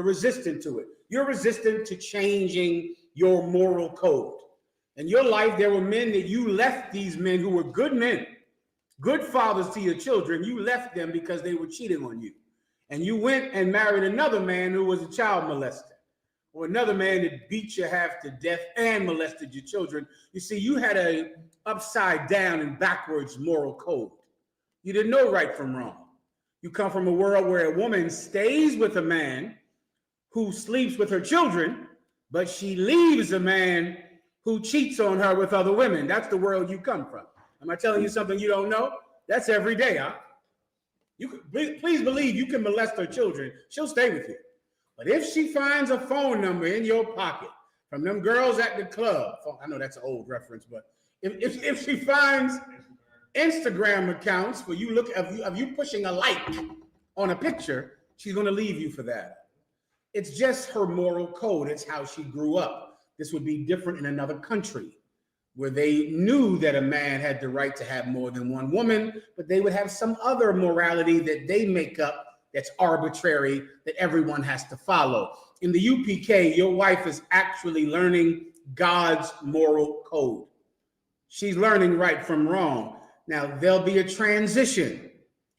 resistant to it. You're resistant to changing your moral code. In your life, there were men that you left, these men who were good men, good fathers to your children. You left them because they were cheating on you. And you went and married another man who was a child molester, or another man that beat you half to death and molested your children. You see, you had a upside down and backwards moral code. You didn't know right from wrong. You come from a world where a woman stays with a man who sleeps with her children, but she leaves a man who cheats on her with other women. That's the world you come from. Am I telling you something you don't know? That's every day, huh? You can, please believe you can molest her children. She'll stay with you. But if she finds a phone number in your pocket from them girls at the club, I know that's an old reference, but if she finds Instagram accounts where you look of you pushing a like on a picture, she's going to leave you for that. It's just her moral code. It's how she grew up. This would be different in another country where they knew that a man had the right to have more than one woman, but they would have some other morality that they make up that's arbitrary, that everyone has to follow. In the UPK, your wife is actually learning God's moral code. She's learning right from wrong. Now, there'll be a transition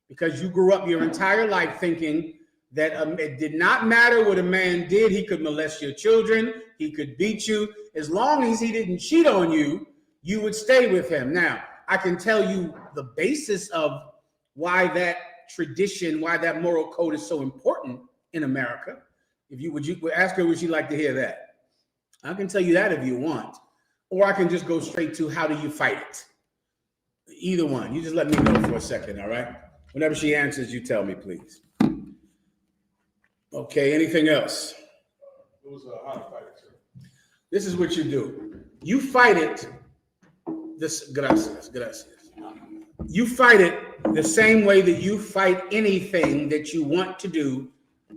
because you grew up your entire life thinking that it did not matter what a man did. He could molest your children. He could beat you. As long as he didn't cheat on you, you would stay with him. Now, I can tell you the basis of why that tradition, why that moral code is so important in America. If you would ask her, would she like to hear that? I can tell you that if you want. Or I can just go straight to how do you fight it? Either one. You just let me know for a second, all right? Whenever she answers, you tell me, please. Okay, anything else? It was how to fight it, sir. This is what you do. You fight it. Gracias. You fight it the same way that you fight anything that you want to do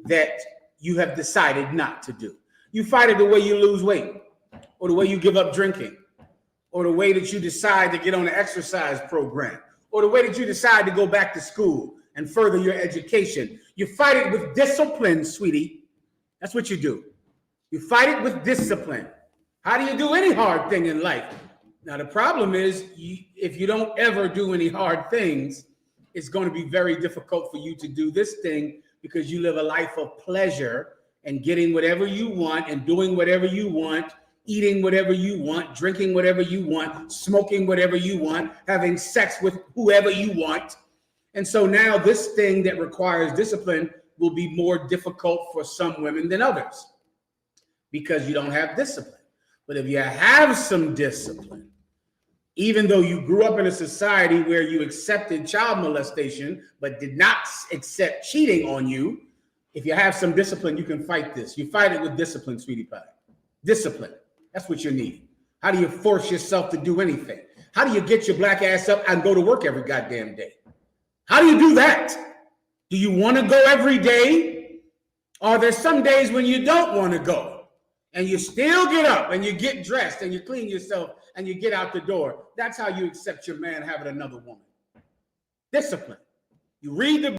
that you have decided not to do. You fight it the way you lose weight, or the way you give up drinking, or the way that you decide to get on an exercise program, or the way that you decide to go back to school and further your education. You fight it with discipline, sweetie. That's what you do. You fight it with discipline. How do you do any hard thing in life? Now, the problem is if you don't ever do any hard things, it's going to be very difficult for you to do this thing because you live a life of pleasure and getting whatever you want and doing whatever you want, eating whatever you want, drinking whatever you want, smoking whatever you want, having sex with whoever you want. And so now this thing that requires discipline will be more difficult for some women than others because you don't have discipline. But if you have some discipline, even though you grew up in a society where you accepted child molestation but did not accept cheating on you, if you have some discipline, you can fight this. You fight it with discipline, sweetie pie. Discipline. That's what you need. How do you force yourself to do anything? How do you get your black ass up and go to work every goddamn day? How do you do that? Do you want to go every day? Are there some days when you don't want to go? And you still get up and you get dressed and you clean yourself and you get out the door. That's how you accept your man having another woman. Discipline. You read the